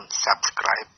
tekan subscribe.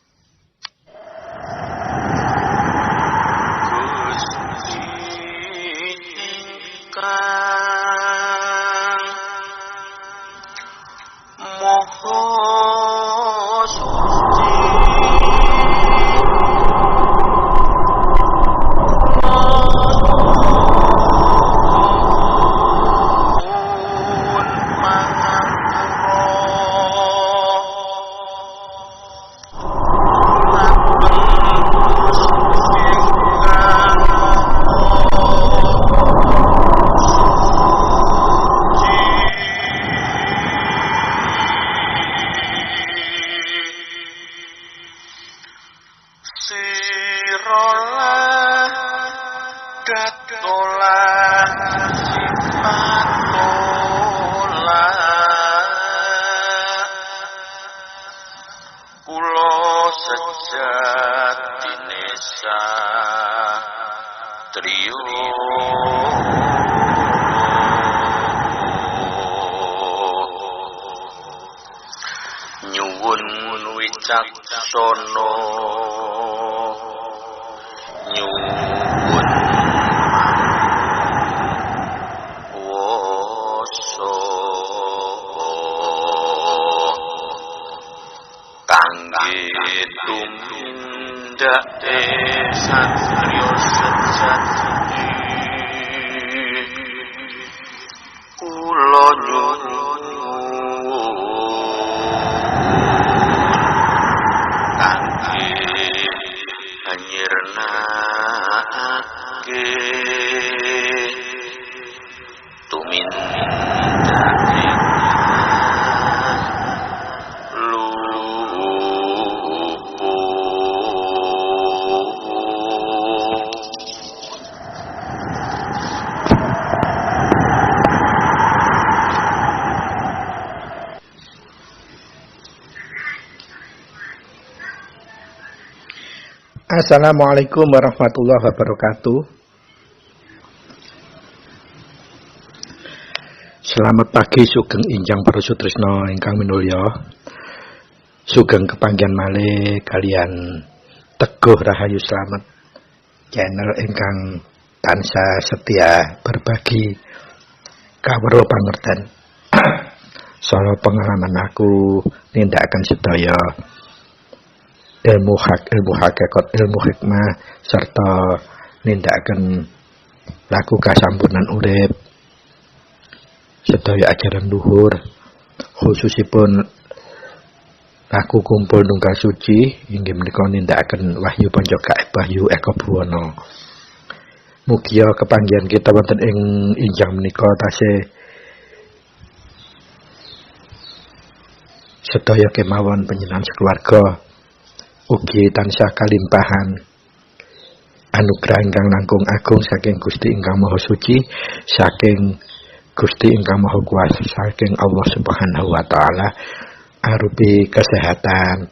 Nyuwun wicaksono, nyuwun wasa kangge tumindake satriya sejati. Kula nyuwun nyirnake tumindake lupu. Assalamualaikum warahmatullahi wabarakatuh. Selamat pagi sugeng injang para sutresna ingkang minulya. Sugeng kepanggihan malih kalian Teguh Rahayu Slamet, channel ingkang tansah setia berbagi kawruh pangerten saha pengalaman aku nindakaken sedaya ilmu hakikat, ilmu hikmah, serta nindakaken laku kasampunan urip sedaya ajaran luhur, khususipun laku kumpul nunggal suci inggih menika nindakaken wahyu panca gaib wahyu eka buwana. Mugia kepanggihan kita wonten ing injang menika tasih sedaya kemawon panjenengan sekeluarga ugi tansah kalimpahan anugerah ingkang langkung agung saking Gusti ingkang Maha Suci, saking Gusti ingkang Maha Kuwasa, saking Allah Subhanahu wa taala arupi kesehatan,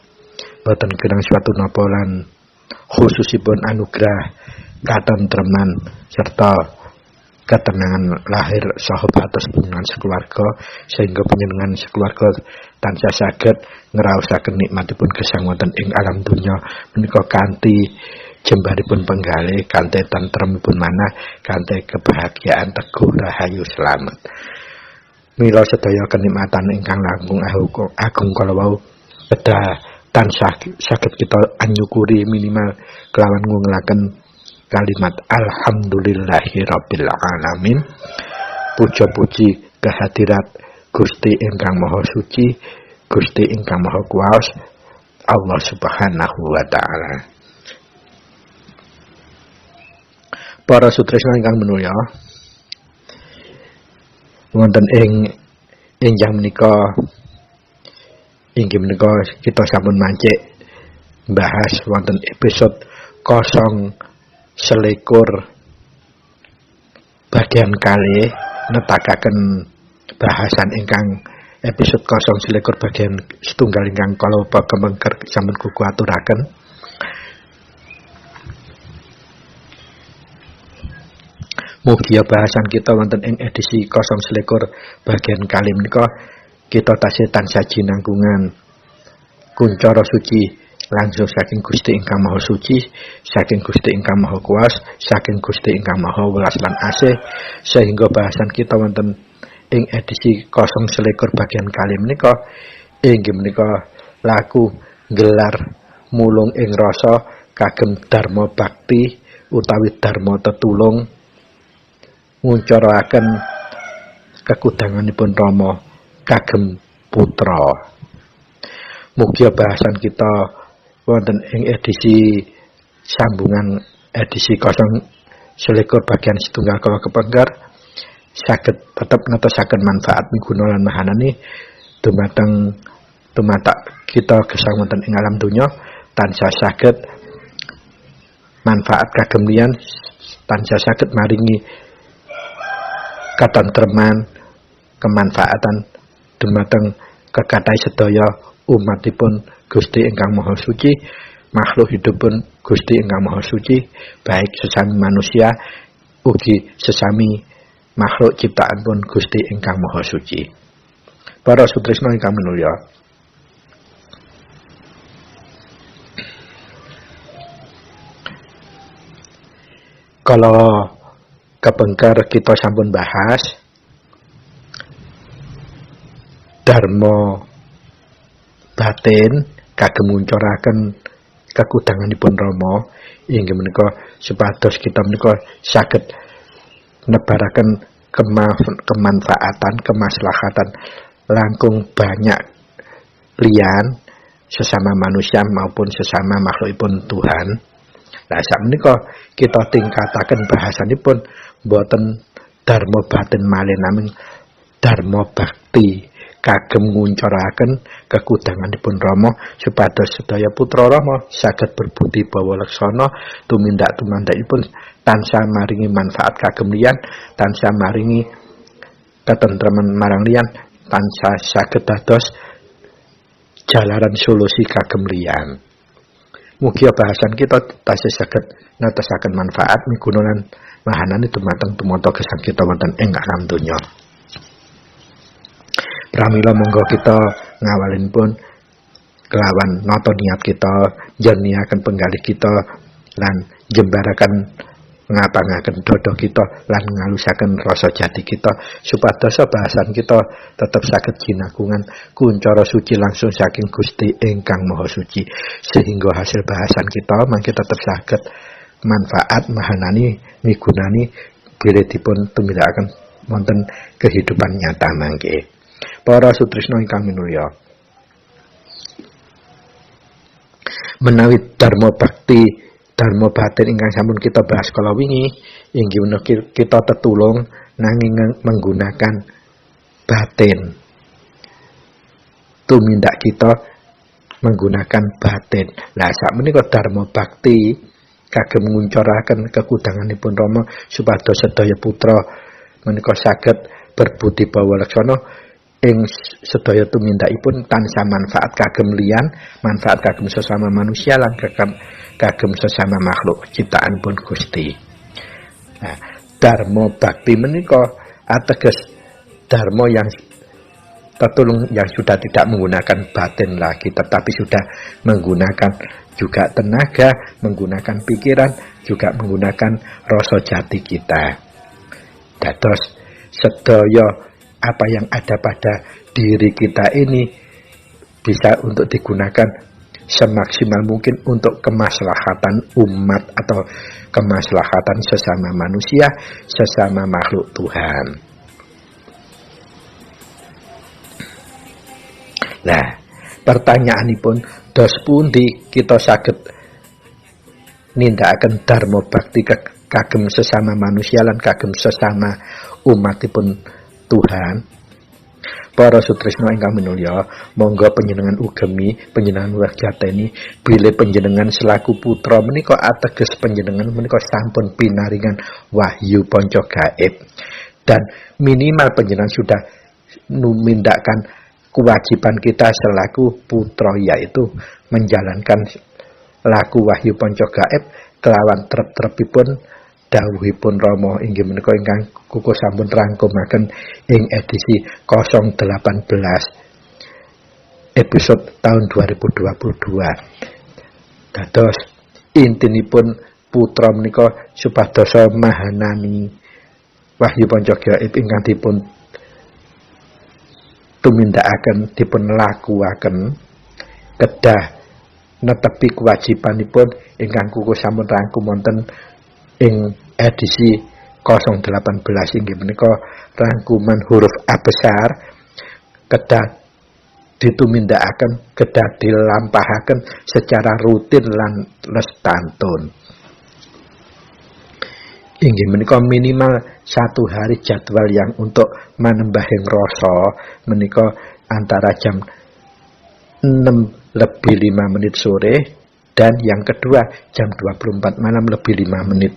boten kirang suatu napa lan khususipun anugerah katentreman serta ketenangan lahir saha batos panjenengan sekeluarga, sehingga panjenengan sekeluarga tansah saged ngraosaken nikmatipun gesang wonten ing alam donya menika kanthi jembaripun penggalih, kanthi tentremipun manah, kanthi kebahagiaan Teguh Rahayu Slamet. Mila sedaya kenikmatan ingkang langkung agung kala wau kedah tansah saged kita anyukuri minimal kelawan ngungelaken kalimat alhamdulillahirabbil alamin. Puja-puji kehadirat Gusti ingkang Maha Suci, Gusti ingkang Maha Kuwasa, Allah Subhanahu wa taala. Para sutresna ingkang minulya, wonten ing injang menika inggih menika kita sampun mancik bahas wonten episode 0 selikur bagian kali netakaken bahasan ingkang episode 0 selikur bagian setunggal ingkang kalau kemengker sampun kuku aturaken. Mugia bahasan kita wonten ing edisi 0 selikur bagian kali menika kita tasih tansah jinangkungan kuncara suci langsung saking Gusti ingkang Maha Suci, saking Gusti ingkang Maha Kuwas, saking Gusti ingkang Maha Welas lan Asih, sehingga bahasan kita wonten ing edisi 0 selikur bagian kali menika inggih menika laku gelar mulung ing rasa kagem dharma bakti utawi dharma tetulung nguncaraken kekudanganipun Rama kagem putra. Mugi bahasan kita wonten ing edisi sambungan edisi 0 selikur bagian setunggal kala kepengker saged tetep netosaken manfaat miguna lan mahanani dumateng kita gesang wonten ing alam donya tansah saged manfaat kagem liyan, tansah saged maringi katentreman kemanfaatan dumateng kekathah sedaya umatipun Gusti ingkang Maha Suci, makhluk hidupipun Gusti ingkang Maha Suci, baik sesami manusia ugi sesami makhluk ciptaanipun Gusti ingkang Maha Suci. Para sutresna ingkang minulya, kalau kepengker kita sampun bahas dharma batin kagem nguncaraken kekudanganipun Rama inggih menika supados kita menika saged nebaraken kemanfaatan kemaslahatan langkung banyak liyan sesama manusia maupun sesama makhlukipun Tuhan. Lah sakmenika kita tingkataken bahasanipun boten dharma batin malih namung dharma bakti kagem nguncaraken kekudanganipun Rama supados sedaya putra Rama saged berbudi bawa laksana tumindak tumandakipun tansah maringi manfaat kagem liyan, tansah maringi katentreman marang liyan, tansah saged dados jalaran solusi kagem liyan. Mugi bahasan kita tasih saged netosaken manfaat miguna lan mahanani dumateng tumata gesang kita wonten ing alam donya. Pramila monggo kita ngawalinipun kelawan nata niat kita jernihaken penggalih kita lan jembaraken ngapangaken dodo kita lan ngalusaken rasa jati kita supados bahasan kita tetep saged ginagungan kuncara suci langsung saking Gusti ingkang Maha Suci, sehingga hasil bahasan kita mangke tetep saged manfaat mahanani migunani bilih dipun tumindakaken wonten kehidupan nyata mangke. Para sutresna ingkang minulya, menawi dharma bakti dharma batin ingkang sampun kita bahas kala wingi inggih menika kita tetulung nanging menggunakan batin. Tumindak kita menggunakan batin. Lah sakmenika dharma bakti kagem nguncaraken kekudanganipun Rama supados sedaya putra menika saged berbudi bawa laksana ing sedaya tumindakipun tansah manfaat kagem liyan, manfaat kagem sesama manusia lan kagem sesama makhluk ciptaanipun Gusti. Nah, dharma bakti menika ateges dharma yang tertulung yang sudah tidak menggunakan batin lagi tetapi sudah menggunakan juga tenaga, menggunakan pikiran, juga menggunakan rasa jati kita. Dados sedaya apa yang ada pada diri kita ini bisa untuk digunakan semaksimal mungkin untuk kemaslahatan umat atau kemaslahatan sesama manusia, sesama makhluk Tuhan. Nah, pertanyaanipun dos pundi kita saged nindakaken dharma bakti kagem sesama manusia lan kagem sesama umatipun Tuhan. Para sutresna ingkang minulya, monggo panjenengan ugemi, panjenengan wajateni bilih panjenengan selaku putra menika ateges panjenengan menika sampun pinaringan wahyu panca gaib dan minimal panjenengan sudah numindakkan kewajiban kita selaku putra, yaitu menjalankan laku wahyu panca gaib kelawan trep-trepipun dawuhipun Rama inggih menika ingkang kuku sampun rangkumaken ing edisi 018 episode tahun 2022. Dados intinipun putra menika supados mahanani wahyu panca gaib ingkang dipun tumindakaken, dipun lakuaken kedah netepi kewajibanipun ingkang kuku sampun rangkum wonten ing edisi 018 inggih menika rangkuman huruf A besar kedah ditumindakaken, kedah dilampahaken secara rutin lan lestantun. Inggih menika minimal 1 hari jadwal yang untuk manembahing rasa menika antara jam 6:05 sore dan yang kedua jam 24 malam lebih 5 menit.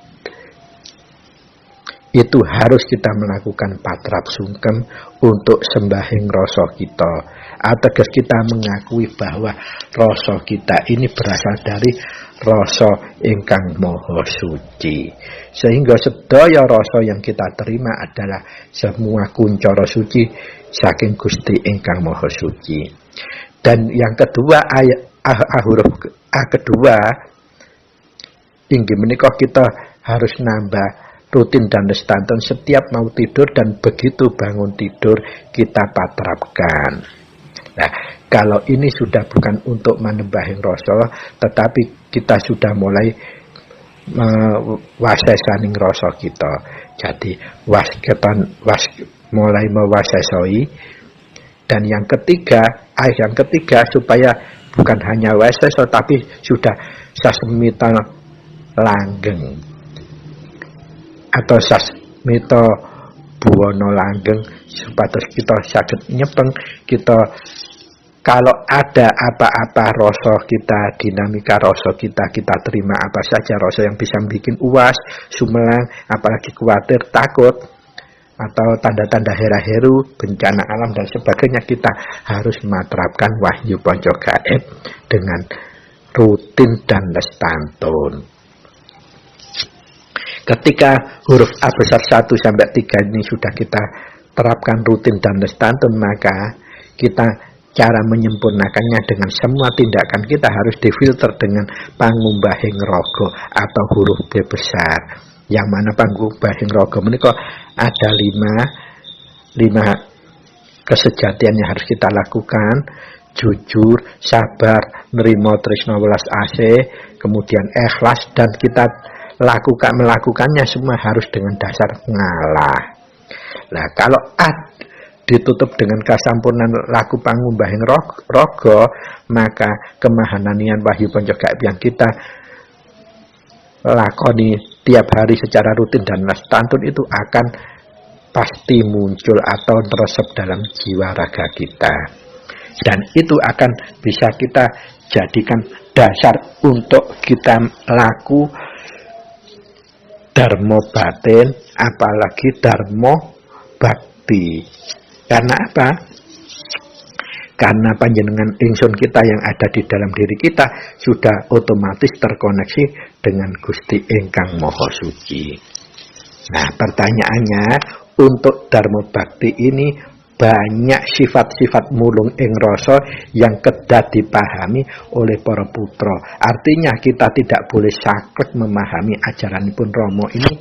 Itu harus kita melakukan patrap sungkem untuk sembahing rasa kita. Ateges kita mengakui bahwa rasa kita ini berasal dari rasa ingkang maha suci. Sehingga sedaya rasa yang kita terima adalah semua kuncara suci saking Gusti ingkang maha suci. Dan yang kedua huruf A kedua inggih menika kita harus nambah rutin dan lestantun setiap mau tidur dan begitu bangun tidur kita patrapkan. Nah, kalau ini sudah bukan untuk manembahing rasa, tetapi kita sudah mulai wasesaning rasa kita. Jadi mulai mewasesoi. Dan yang ketiga supaya bukan hanya waseso tapi sudah sasmita langgeng atau sasmita buwana langgeng supados kita saged nyepeng kita kalau ada apa-apa rasa kita, dinamika rasa kita terima apa saja rasa yang bisa bikin uas, sumelang, apalagi khawatir, takut atau tanda-tanda hera-heru, bencana alam dan sebagainya, kita harus menerapkan wahyu panca gaib dengan rutin dan lestantun. Ketika huruf A besar 1 sampai 3 ini sudah kita terapkan rutin dan lestantun, maka kita cara menyempurnakannya dengan semua tindakan kita harus difilter dengan pangumbahing raga atau huruf B besar. Yang mana pangumbahing raga menika ada 5 kesejatian yang harus kita lakukan: jujur, sabar, nerima tresna welas asih, kemudian ikhlas, dan kita melakukannya semua harus dengan dasar ngalah. Nah, kalau ditutup dengan kasampurnan laku pangumbahing raga, maka kemahananian wahyu panca gaib yang kita lakoni tiap hari secara rutin dan lestantun itu akan pasti muncul atau meresep dalam jiwa raga kita, dan itu akan bisa kita jadikan dasar untuk kita laku dharma batin, apalagi dharma bakti. Karena apa? Karena panjenengan ingsun kita yang ada di dalam diri kita sudah otomatis terkoneksi dengan Gusti ingkang maha suci. Nah, pertanyaannya, untuk dharma bakti ini banyak sifat-sifat mulung ing rasa yang kedah dipahami oleh para putra. Artinya kita tidak boleh saklek memahami ajaranipun Rama ini,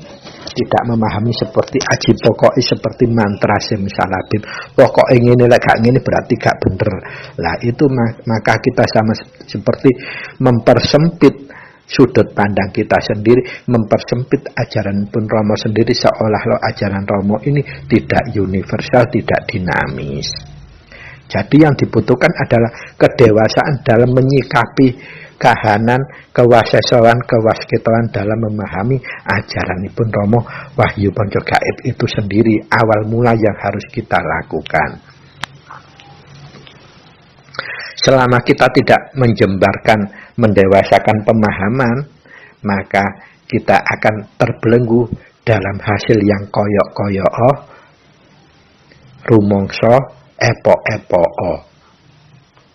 tidak memahami seperti aji pokoknya, seperti mantra simsalabim. Pokoknya ngene lek gak ngene berarti gak bener. Lah itu maka kita sama seperti mempersempit sudut pandang kita sendiri, mempersempit ajaran pun Rama sendiri, seolah-olah ajaran Rama ini tidak universal, tidak dinamis. Jadi yang dibutuhkan adalah kedewasaan dalam menyikapi kahanan, kewasesoan, kewasketoan dalam memahami ajaranipun Rama wahyu panca gaib itu sendiri, awal mula yang harus kita lakukan. Selama kita tidak menjembarkan, mendewasakan pemahaman, maka kita akan terbelenggu dalam hasil yang koyok-koyok, rumongso, epo-epo.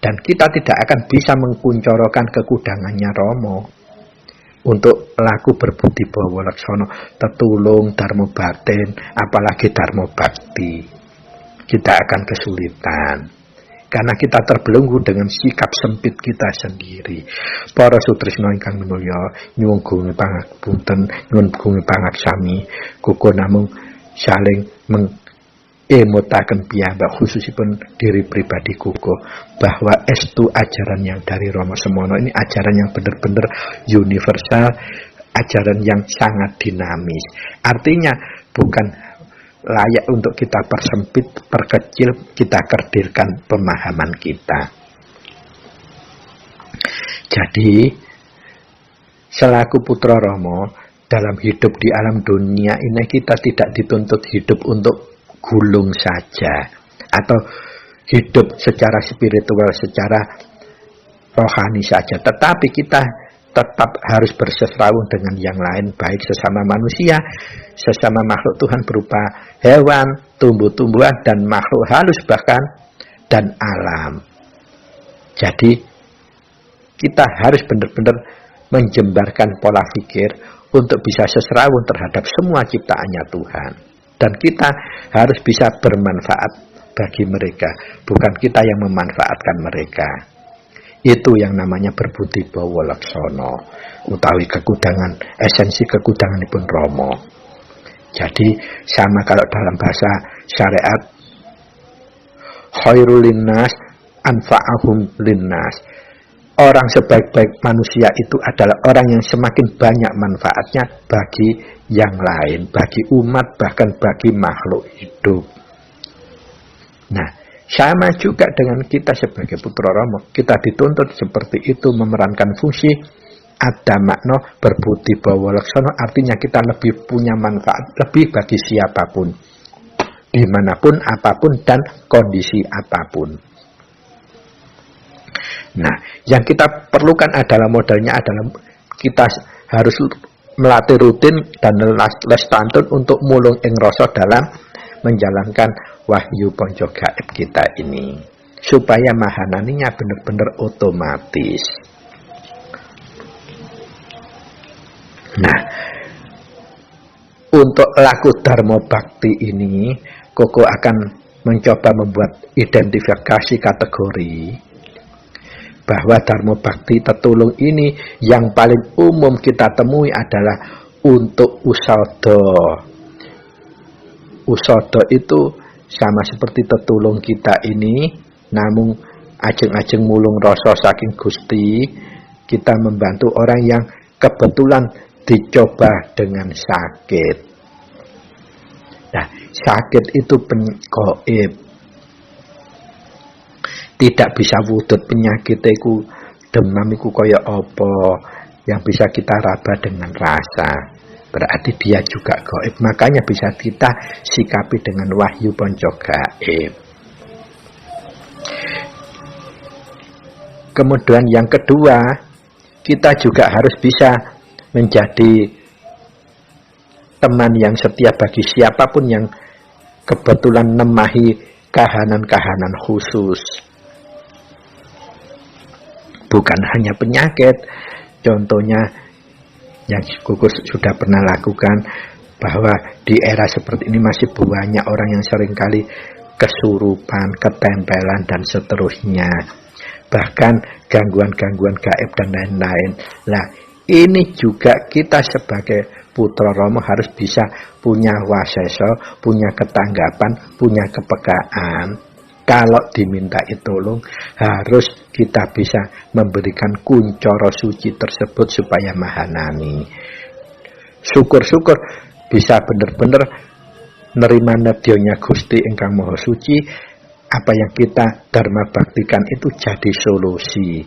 Dan kita tidak akan bisa mengkuncorokan kekudangannya Rama untuk laku berbudi bawa laksana, tetulung, dharma batin, apalagi dharma bakti. Kita akan kesulitan. karena kita terbelenggu dengan sikap sempit kita sendiri. Para sutresna ingkang minulya, nyuwun gunung pangapunten, nyuwun gunung pangaksami, kuko namung saling emutaken piyambak khususipun diri pribadi kuko bahwa estu ajaran yang dari Rama Semono ini ajaran yang benar-benar universal, ajaran yang sangat dinamis. Artinya bukan layak untuk kita persempit, perkecil, kita kerdilkan pemahaman kita. Jadi selaku putra Rama dalam hidup di alam dunia ini kita tidak dituntut hidup untuk gulung saja atau hidup secara spiritual, secara rohani saja, tetapi kita tetap harus berseterawun dengan yang lain, baik sesama manusia, sesama makhluk Tuhan berupa hewan, tumbuh-tumbuhan, dan makhluk halus bahkan, dan alam. Jadi kita harus benar-benar menjembarkan pola pikir untuk bisa seserawun terhadap semua ciptaannya Tuhan. Dan kita harus bisa bermanfaat bagi mereka, bukan kita yang memanfaatkan mereka. Itu yang namanya berbudi bawa laksana, utawi kekudangan, esensi kekudanganipun Rama. Jadi sama kalau dalam bahasa syariat, khairul linnas anfa'ahum linnas. Orang sebaik-baik manusia itu adalah orang yang semakin banyak manfaatnya bagi yang lain, bagi umat, bahkan bagi makhluk hidup. Nah, sama juga dengan kita sebagai putra Rama, kita dituntut seperti itu, memerankan fungsi, ada makna berbudi bawa laksana, artinya kita lebih punya manfaat, lebih bagi siapapun, dimanapun, apapun, dan kondisi apapun. Nah, yang kita perlukan adalah modalnya adalah kita harus melatih rutin dan les tantun untuk mulung ing rasa dalam menjalankan wahyu ponco gaib kita ini, supaya mahananinya benar-benar otomatis. Nah, untuk laku Dharma Bakti ini, Koko akan mencoba membuat identifikasi kategori bahwa Dharma Bakti tetulung ini yang paling umum kita temui adalah untuk usada. Usada itu sama seperti tetulung kita ini, namun ajeng-ajeng mulung rasa saking Gusti, kita membantu orang yang kebetulan dicoba dengan sakit. Nah, sakit itu gaib. Tidak bisa wujud penyakit iku, demam iku kaya apa yang bisa kita raba dengan rasa. Berarti dia juga gaib, makanya bisa kita sikapi dengan wahyu ponco gaib. Kemudian yang kedua, kita juga harus bisa menjadi teman yang setia bagi siapapun yang kebetulan nemahi kahanan-kahanan khusus. Bukan hanya penyakit, contohnya yang Gugus sudah pernah lakukan, bahwa di era seperti ini masih banyak orang yang seringkali kesurupan, ketempelan, dan seterusnya. Bahkan gangguan-gangguan gaib dan lain-lain. Nah, ini juga kita sebagai putra Rama harus bisa punya waseso, punya ketanggapan, punya kepekaan. Kalau dimintai tolong, harus kita bisa memberikan kuncoro suci tersebut supaya mahanani. Syukur-syukur bisa benar-benar nerima nedyonya Gusti ingkang Maha Suci. Apa yang kita dharma baktikan itu jadi solusi.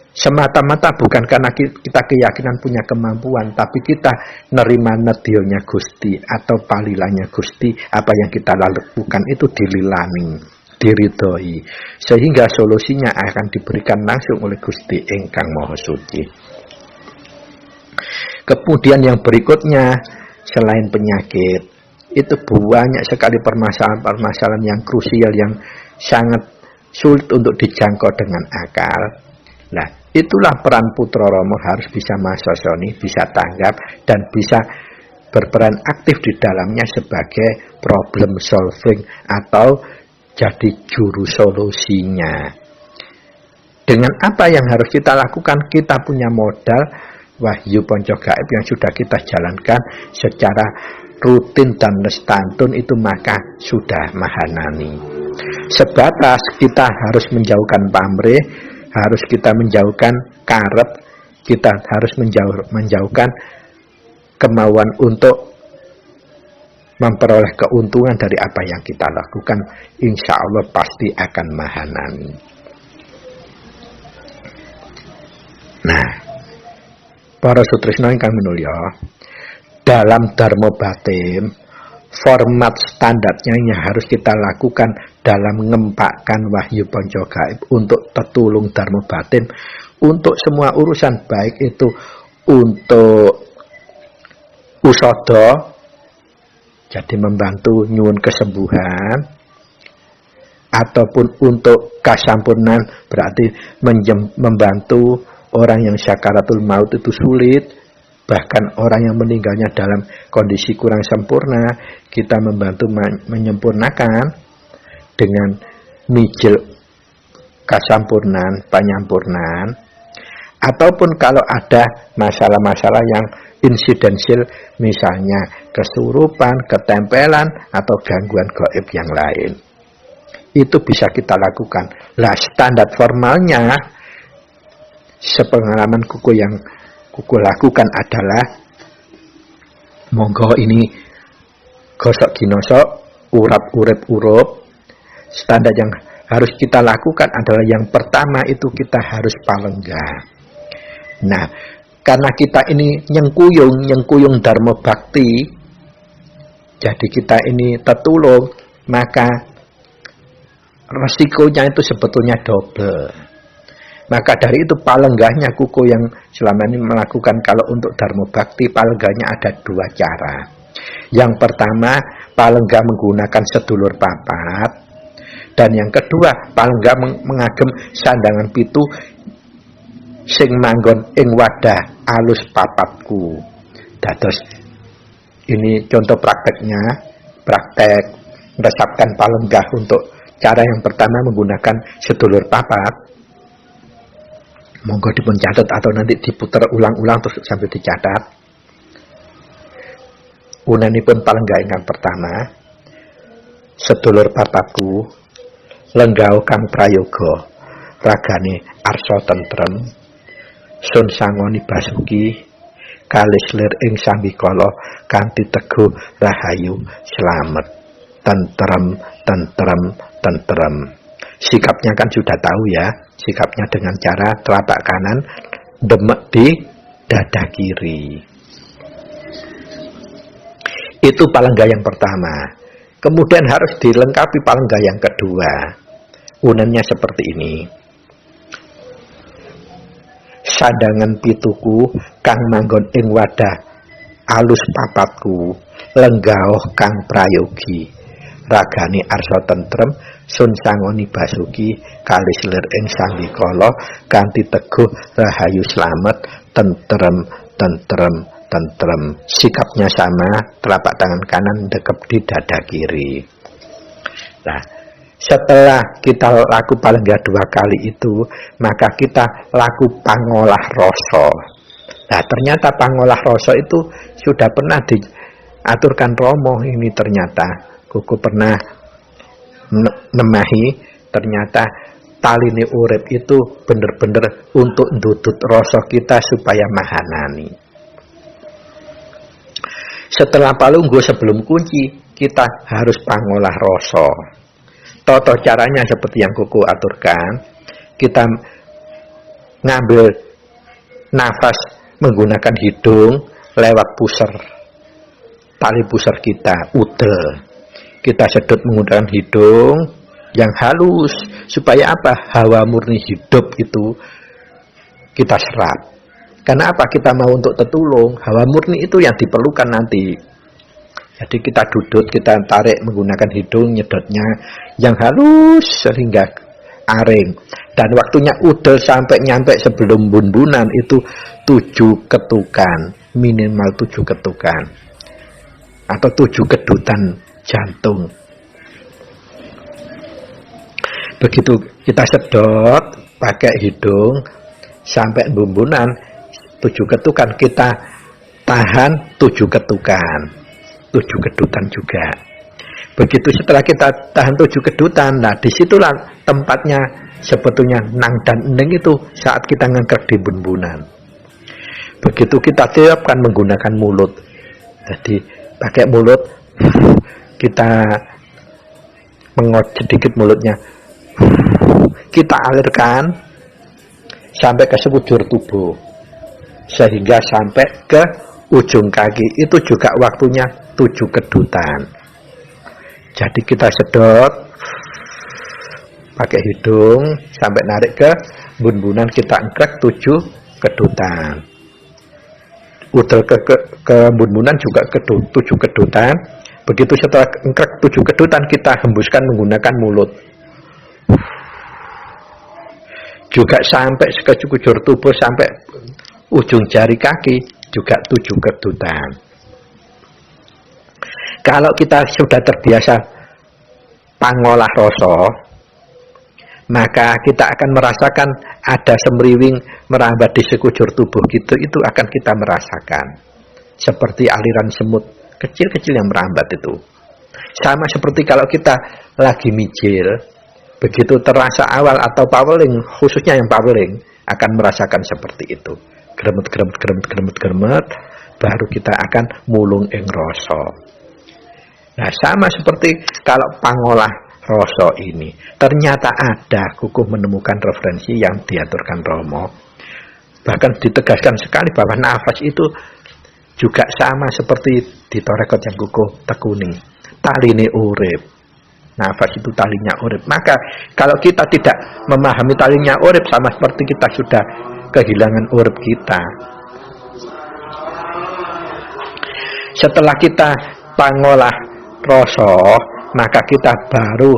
Semata-mata bukan karena kita keyakinan punya kemampuan, tapi kita nerima nedyonya Gusti atau palilanya Gusti. Apa yang kita lakukan itu dililani, diridhoi, sehingga solusinya akan diberikan langsung oleh Gusti ingkang Maha Suci. Kemudian yang berikutnya, selain penyakit, itu banyak sekali permasalahan-permasalahan yang krusial, yang sangat sulit untuk dijangkau dengan akal. Nah, itulah peran putra Rama, harus bisa masosoni, bisa tanggap, dan bisa berperan aktif di dalamnya sebagai problem solving atau jadi juru solusinya. Dengan apa yang harus kita lakukan? Kita punya modal wahyu ponco gaib yang sudah kita jalankan secara rutin dan lestantun, itu maka sudah mahanani. Sebatas kita harus menjauhkan pamrih, harus kita menjauhkan karep, kita harus menjauhkan kemauan untuk memperoleh keuntungan dari apa yang kita lakukan. Insya Allah pasti akan mahanani. Nah, para sutrisno ingkang minulya, dalam Dharma Batin, format standarnya yang harus kita lakukan dalam ngempakkan wahyu ponco gaib untuk tetulung Dharma Batin, untuk semua urusan, baik itu untuk usodo, jadi membantu nyuwun kesembuhan, ataupun untuk kasampurnan, berarti membantu orang yang syakaratul maut itu sulit, bahkan orang yang meninggalnya dalam kondisi kurang sempurna, kita membantu menyempurnakan dengan mijil kasampurnan, panyampurnan. Ataupun kalau ada masalah-masalah yang insidensial, misalnya kesurupan, ketempelan, atau gangguan gaib yang lain, itu bisa kita lakukan. Lah, standar formalnya sepengalaman kuku yang kuku lakukan adalah, monggo ini gosok ginosok, urap urip urup. Standar yang harus kita lakukan adalah yang pertama itu kita harus palenggah. Nah, karena kita ini nyengkuyung Dharma Bakti, jadi kita ini tetulung, maka resikonya itu sebetulnya double. Maka dari itu palenggahnya kuku yang selama ini melakukan, kalau untuk Dharma Bakti palenggahnya ada dua cara. Yang pertama, palenggah menggunakan sedulur papat, dan yang kedua, palenggah mengagem sandangan pitu sing manggon ing wadah alus papatku. Dados ini contoh prakteknya, praktek meresapkan palenggah untuk cara yang pertama menggunakan sedulur papat. Monggo dipun catat atau nanti diputar ulang-ulang terus sampai dicatat. Unanipun palenggah ingkang pertama, sedulur papatku, lenggau kang prayoga, ragane arsa tentrem, sun sangoni basuki, kalis lir ing sambikala kanthi teguh rahayu slamet, tentrem, tentrem, tentrem. Sikapnya kan sudah tahu ya, sikapnya dengan cara telapak kanan demek di dada kiri. Itu palenggah yang pertama. Kemudian harus dilengkapi palenggah yang kedua. Unennya seperti ini. Sandangan pituku kang manggon ing wadah alus papatku, lenggaoh kang prayogi, ragane arsa tentrem, sun sangoni basuki, kalis lir ing sambikala kanthi teguh rahayu slamet, tentrem, tentrem, tentrem. Sikapnya sama, telapak tangan kanan dekep di dada kiri. Nah, setelah kita laku palenggah dua kali itu, maka kita laku pangolah rasa. Nah, ternyata pangolah rasa itu sudah pernah diaturkan Romo ini. Ternyata kuku pernah nemahi, ternyata taline urip itu bener-bener untuk ndudut rasa kita supaya mahanani. Setelah palungguh sebelum kunci, kita harus pangolah rasa. Toto caranya seperti yang kuku aturkan. Kita ngambil nafas menggunakan hidung lewat puser, tali puser kita, udel. Kita sedot menggunakan hidung yang halus, supaya apa? Hawa murni hidup itu kita serap. Karena apa? Kita mau untuk tetulung, hawa murni itu yang diperlukan nanti. Jadi kita duduk, kita tarik menggunakan hidung, nyedotnya yang halus sehingga aring. Dan waktunya udel sampai nyampe sebelum bunbunan itu 7 ketukan, minimal 7 ketukan. Atau 7 kedutan jantung. Begitu kita sedot pakai hidung sampai bumbunan 7 ketukan, kita tahan 7 ketukan, 7 kedutan juga. Begitu setelah kita tahan 7 kedutan, nah disitulah tempatnya sebetulnya nang dan ening itu saat kita ngengkek di bumbunan. Begitu kita tiupkan menggunakan mulut, jadi pakai mulut kita mengot sedikit mulutnya, kita alirkan sampai ke sekujur tubuh sehingga sampai ke ujung kaki. Itu juga waktunya 7 kedutan. Jadi kita sedot pakai hidung sampai narik ke bumbunan, kita engkrek 7 kedutan. Udel ke bumbunan juga 7 kedutan. Begitu setelah engkrek 7 kedutan, kita hembuskan menggunakan mulut. Juga sampai ke sekujur tubuh, sampai ujung jari kaki juga 7 kedutan. Kalau kita sudah terbiasa pangolah rasa, maka kita akan merasakan ada semriwing merambat di sekujur tubuh kita, itu akan kita merasakan seperti aliran semut kecil-kecil yang merambat itu. Sama seperti kalau kita lagi mijil, begitu terasa awal atau paweling, khususnya yang paweling, akan merasakan seperti itu. Gremet, baru kita akan mulung ing rasa. Nah, sama seperti kalau pangolah rasa ini, ternyata ada kukuh menemukan referensi yang diaturkan Romo. Bahkan ditegaskan sekali bahwa nafas itu juga sama seperti di torekot yang kukuh tekuni, taline urip. Nafas itu talinya urip. Maka kalau kita tidak memahami talinya urip, sama seperti kita sudah kehilangan urip kita. Setelah kita pangolah rasa, maka kita baru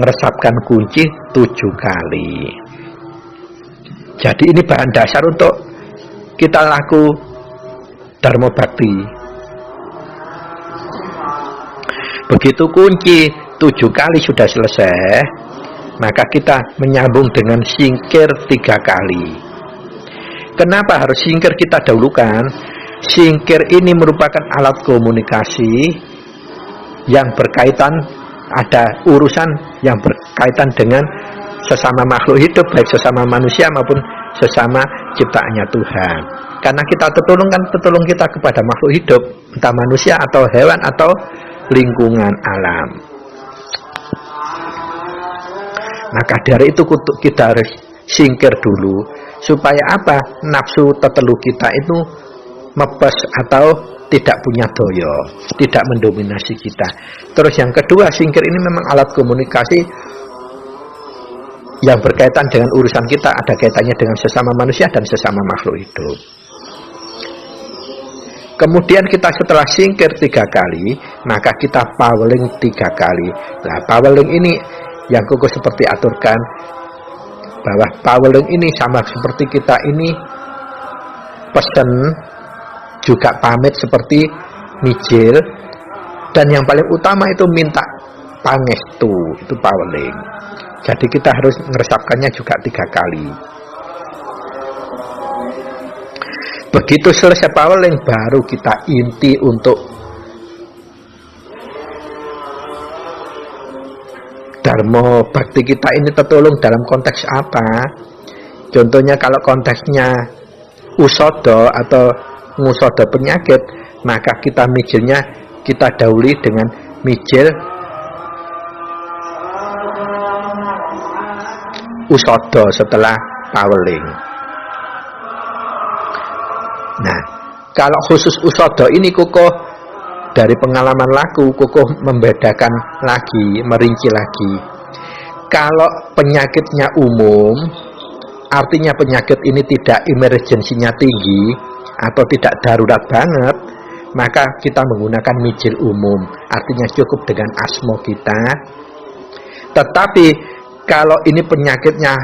meresapkan kunci 7 kali. Jadi ini bahan dasar untuk kita laku Dharma Bakti. Begitu kunci 7 kali sudah selesai, maka kita menyambung dengan singkir 3 kali. Kenapa harus singkir kita dahulukan? Singkir ini merupakan alat komunikasi yang berkaitan, ada urusan yang berkaitan dengan sesama makhluk hidup, baik sesama manusia maupun sesama ciptaannya Tuhan. Karena kita tertolong kita kepada makhluk hidup, entah manusia atau hewan atau lingkungan alam. Maka dari itu kita harus singkir dulu, supaya apa? Nafsu tetelu kita itu mepes atau tidak punya doyo, tidak mendominasi kita. Terus yang kedua, singkir ini memang alat komunikasi yang berkaitan dengan urusan kita, ada kaitannya dengan sesama manusia dan sesama makhluk hidup. Kemudian kita setelah singkir 3 kali, maka kita paweling 3 kali. Nah, paweling ini yang kuku seperti aturkan, bahwa paweling ini sama seperti kita ini pesen, juga pamit seperti mijil, dan yang paling utama itu minta pangestu, itu paweling. Jadi kita harus meresapkannya juga 3 kali. Begitu selesai paweling, baru kita inti untuk Dharma Bakti kita ini tertolong dalam konteks apa. Contohnya kalau konteksnya usodo atau ngusodo penyakit, maka kita mijilnya kita dahului dengan mijil usodo setelah paweling. Nah, kalau khusus usodo ini kukuh dari pengalaman laku, kukuh membedakan lagi, merinci lagi. Kalau penyakitnya umum, artinya penyakit ini tidak emergensinya tinggi atau tidak darurat banget, maka kita menggunakan mijil umum, artinya cukup dengan asmo kita. Tetapi kalau ini penyakitnya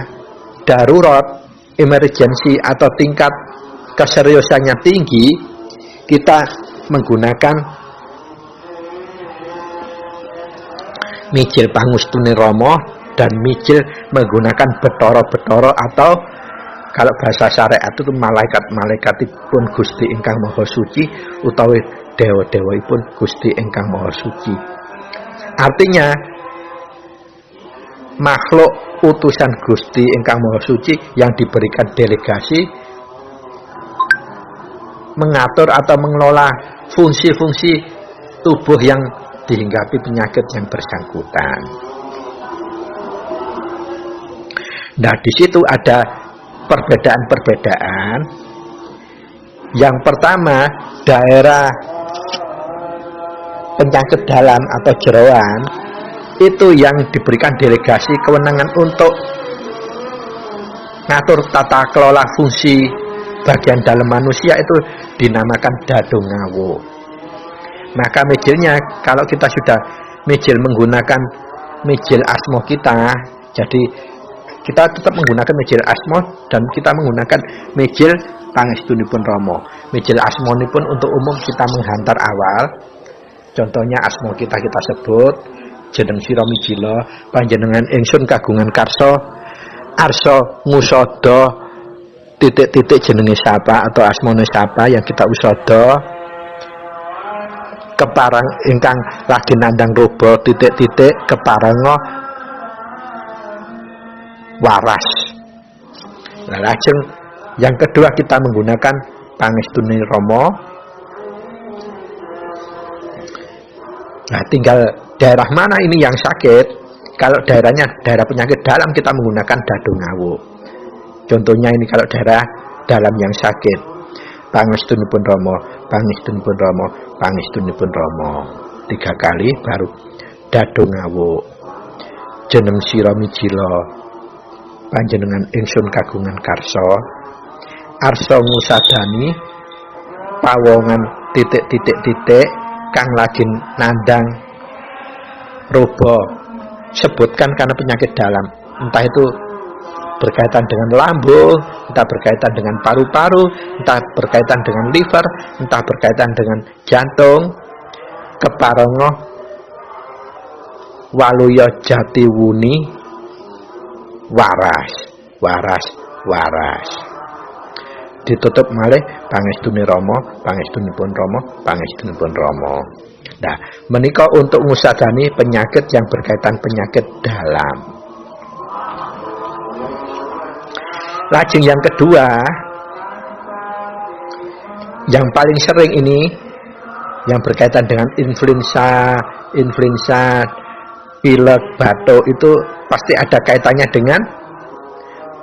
darurat, emergensi atau tingkat keseriusannya tinggi, kita menggunakan mijil pangustune Rama dan mijil menggunakan betara-betara atau kalau bahasa syariat itu malaikat-malaikatipun Gusti ingkang Maha Suci utawi dewa-dewahipun Gusti ingkang Maha Suci. Artinya makhluk utusan Gusti ingkang Maha Suci yang diberikan delegasi mengatur atau mengelola fungsi-fungsi tubuh yang dihinggapi penyakit yang bersangkutan. Nah, di situ ada perbedaan-perbedaan. Yang pertama, daerah penyakit dalam atau jeroan itu yang diberikan delegasi kewenangan untuk ngatur tata kelola fungsi bagian dalam manusia itu dinamakan dadung ngawu. Maka mijilnya, kalau kita sudah mijil menggunakan mijil asmo kita, jadi kita tetap menggunakan mijil asmo dan kita menggunakan mijil pangestunipun Rama. Mijil asmonipun untuk umum kita menghantar awal. Contohnya asmo kita sebut jeneng sira mijila panjenengan ingsun kagungan karsa arsa ngusada titik-titik jenenge sapa atau asmane sapa yang kita usada keparang ingkang lagi nandang robo titik-titik keparenga waras. Nah, lajeng yang kedua kita menggunakan pangestune Rama. Nah, tinggal daerah mana ini yang sakit. Kalau daerahnya daerah penyakit dalam kita menggunakan dadung ngawu. Contohnya ini kalau daerah dalam yang sakit, pangestunipun Rama, pangestunipun Rama, pangestunipun Rama. 3 kali baru dadung ngawu. Jeneng sira mijila panjenengan ingsun kagungan karsa arsa ngusadani pawongan titik-titik-titik kang lagi nandang robo. Sebutkan karena penyakit dalam, entah itu berkaitan dengan lambung, entah berkaitan dengan paru-paru, entah berkaitan dengan liver, entah berkaitan dengan jantung, keparenga waluya jati wuni waras. Ditutup malih pangestune Rama, pangestunipun Rama, pangestunipun Rama. Nah, menika untuk ngusadani penyakit yang berkaitan penyakit dalam. Lajeng yang kedua, yang paling sering ini yang berkaitan dengan influenza, pilek, batuk itu pasti ada kaitannya dengan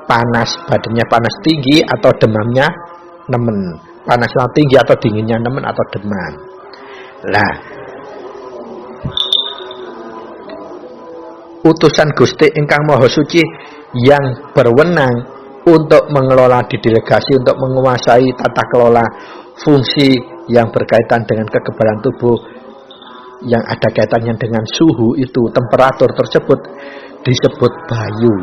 panas, badannya panas tinggi atau demamnya nemen. Panasnya tinggi atau dinginnya nemen atau demam. Nah, utusan Gusti ingkang Maha Suci yang berwenang untuk mengelola didelegasi untuk menguasai tata kelola fungsi yang berkaitan dengan kekebalan tubuh yang ada kaitannya dengan suhu itu, temperatur tersebut disebut bayu.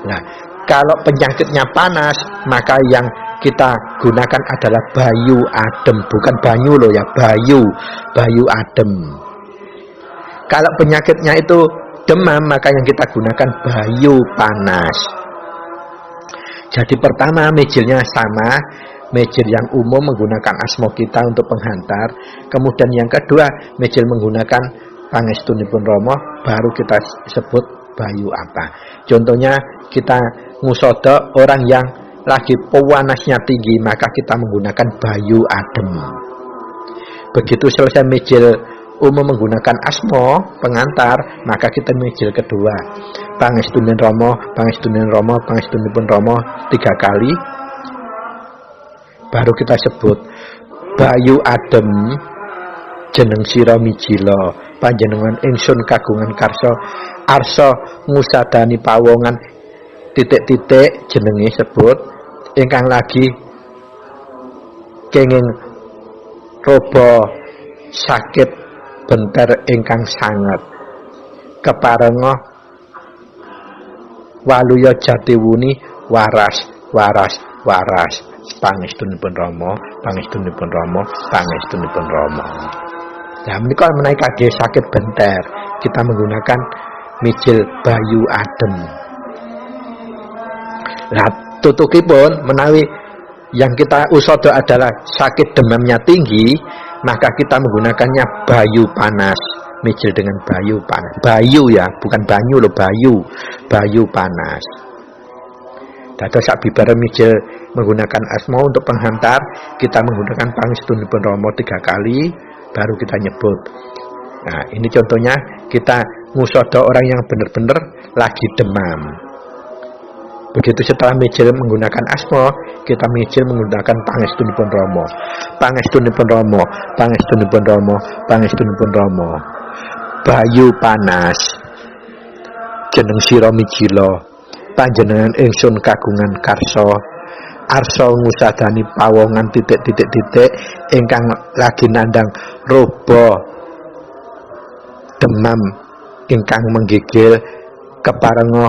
Nah, kalau penyakitnya panas, maka yang kita gunakan adalah bayu adem, bukan banyu loh ya, bayu adem. Kalau penyakitnya itu demam, maka yang kita gunakan bayu panas. Jadi pertama mijilnya sama, mijil yang umum menggunakan asmo kita untuk penghantar. Kemudian yang kedua mijil menggunakan pangestunipun Rama, baru kita sebut bayu apa. Contohnya kita ngusodo orang yang lagi panasnya tinggi, maka kita menggunakan bayu adem. Begitu selesai mijil umum menggunakan asmo pengantar, maka kita mijil kedua pangestunin Rama, pangestunin Rama, pangestunipun Rama 3 kali, baru kita sebut bayu adem jeneng sira mijila panjenengan ingsun kagungan karsa arsa ngusadani pawongan titik-titik jenenge sebut ingkang lagi kenging robo sakit benter ingkang sanget keparenga waluya jatiwuni waras pangestunipun Rama, pangestunipun Rama, pangestunipun Rama. Nah, menika menawi kagge sakit benter, kita menggunakan mijil bayu adem. Nah, tutukipun menawi yang kita usodo adalah sakit demamnya tinggi, maka kita menggunakannya bayu panas, mijil dengan bayu panas. Bayu ya, bukan banyu loh, bayu panas. Dados sakbibare mijil menggunakan asma untuk penghantar, kita menggunakan pangestunipun Rama 3 kali, baru kita nyebut. Nah, ini contohnya kita ngusodo orang yang benar-benar lagi demam. Begitu setelah mijil menggunakan asma, kita mijil menggunakan pangestunipun Rama. Pangestunipun Rama, pangestunipun Rama, pangestunipun Rama. Bayu panas. Jeneng sira mijila, panjenengan ingsun kagungan karsa. Arsa ngusadani pawongan titik-titik-titik ingkang lagi nandang roba demam ingkang menggigil keparenga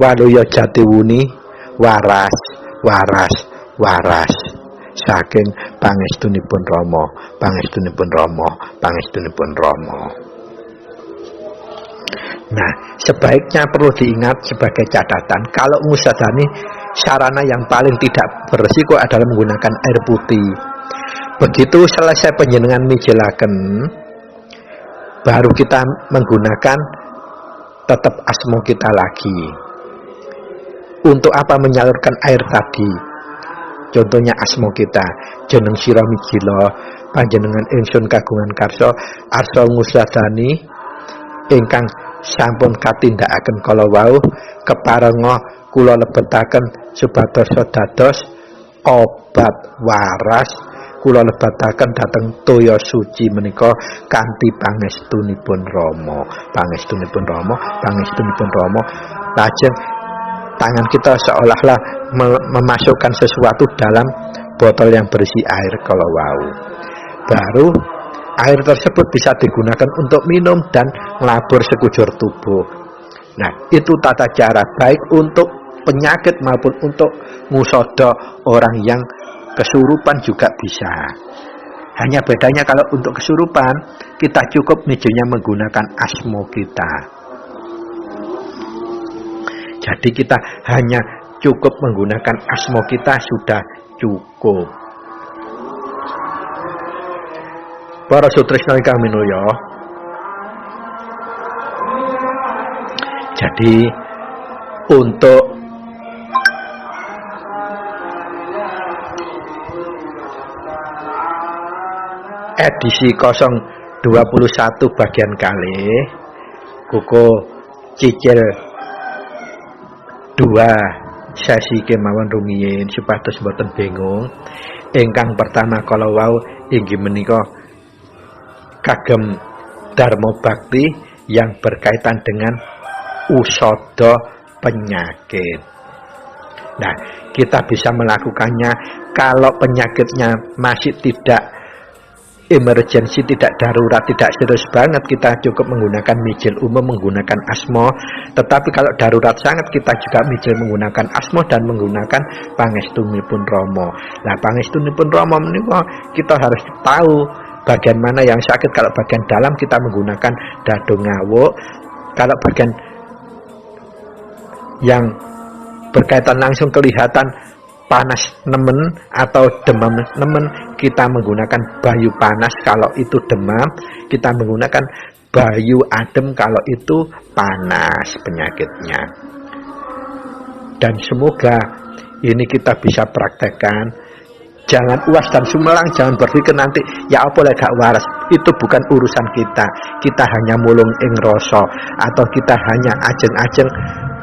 waluya jatiwuni waras saking pangestunipun Rama, pangestunipun Rama, pangestunipun Rama. Nah, sebaiknya perlu diingat sebagai catatan, kalau ngusadani sarana yang paling tidak berisiko adalah menggunakan air putih. Begitu selesai panjenengan mijilaken, baru kita menggunakan tetap asma kita lagi. Untuk apa menyalurkan air tadi? Contohnya asma kita, jeneng sira mijila, panjenengan ingsun kagungan karsa, arsa ngusadani ingkang sampun katindakaken kala wau, keparenga kula lebetaken supados dados obat waras, kula lebetaken dhateng toya suci menika kanthi pangestunipun Rama, pangestunipun Rama, pangestunipun Rama. Lajeng tangan kita seolah-olah memasukkan sesuatu dalam botol yang berisi air kala wau. Baru air tersebut bisa digunakan untuk minum dan ngelabur sekujur tubuh. Nah, itu tata cara baik untuk penyakit maupun untuk ngusodo orang yang kesurupan juga bisa. Hanya bedanya kalau untuk kesurupan kita cukup mijilnya menggunakan asma kita. Jadi kita hanya cukup menggunakan asma kita sudah cukup. Para sutresna ingkang minulya, jadi untuk edisi 021 bagian kali kuku cicil 2 sesi kemawon rumiyin supados boten bingung. Ingkang pertama kala wau inggih menika kagem dharma bakti yang berkaitan dengan usodo penyakit. Nah, kita bisa melakukannya kalau penyakitnya masih tidak emergensi, tidak darurat, tidak serius banget, kita cukup menggunakan mijil umum, menggunakan asma. Tetapi kalau darurat sangat, kita juga mijil menggunakan asma dan menggunakan pangestunipun Rama. Nah, pangestunipun Rama menika kita harus tahu bagian mana yang sakit. Kalau bagian dalam kita menggunakan dado ngawuk, kalau bagian yang berkaitan langsung kelihatan panas nemen atau demam nemen, kita menggunakan bayu panas kalau itu demam, kita menggunakan bayu adem kalau itu panas penyakitnya. Dan semoga ini kita bisa praktekkan. Jangan uas dan sumelang, jangan berpikir nanti ya apa lek gak waras. Itu bukan urusan kita. Kita hanya mulung ing rasa, atau kita hanya ajeng-ajeng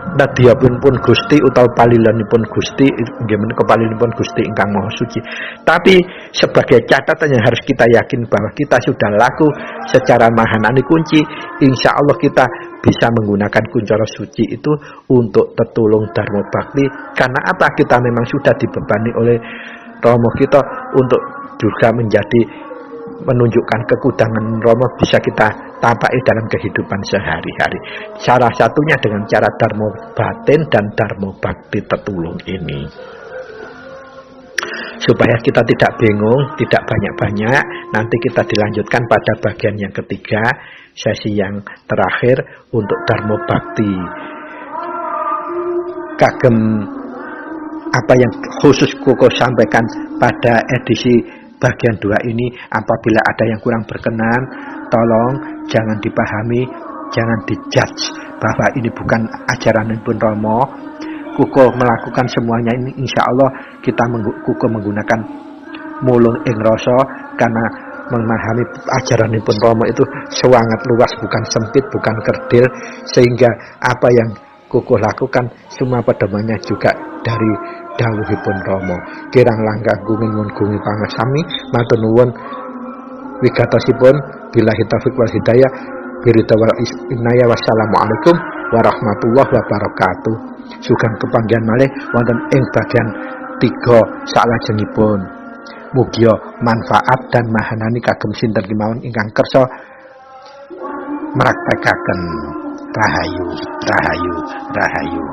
nadhiyapun Gusti utawa palilanipun Gusti, nggih menika palilanipun Gusti ingkang Maha Suci. Tapi sebagai catatan yang harus kita yakin bahwa kita sudah laku secara mahanani kunci, insya Allah kita bisa menggunakan kuncoro suci itu untuk tetulung dharma bakti. Karena apa? Kita memang sudah dibebani oleh Rama kita untuk juga menjadi menunjukkan kekudangan Rama bisa kita tampai dalam kehidupan sehari-hari. Salah satunya dengan cara dharma batin dan dharma bakti tetulung ini. supaya kita tidak bingung, tidak banyak-banyak. Nanti kita dilanjutkan pada bagian yang ketiga, sesi yang terakhir untuk Dharma Bakti. Kagem apa yang khusus Koko sampaikan pada edisi bagian 2 ini, apabila ada yang kurang berkenan, tolong jangan dipahami, jangan dijudge bahwa ini bukan ajaran Pun Romo. Kuko melakukan semuanya ini insya Allah Kuko menggunakan mulung ing rasa, karena memahami ajaran Pun Romo itu sangat luas, bukan sempit, bukan kerdil, sehingga apa yang Kuko lakukan semua pedomannya juga dari dawuhipun Romo. Kirang langkah gunging gungi pangasami, matur nuwun wigatosipun, billahi taufiq wal hidayah, birida wal inaya. Wassalamualaikum warahmatullahi wabarakatuh. Sugeng kepanggihan malih wonten ing bagian 3 salajengipun. Mugia manfaat dan mahanani kagem sinten kemawon ingkang kersa mraktekaken. Rahayu, rahayu, rahayu.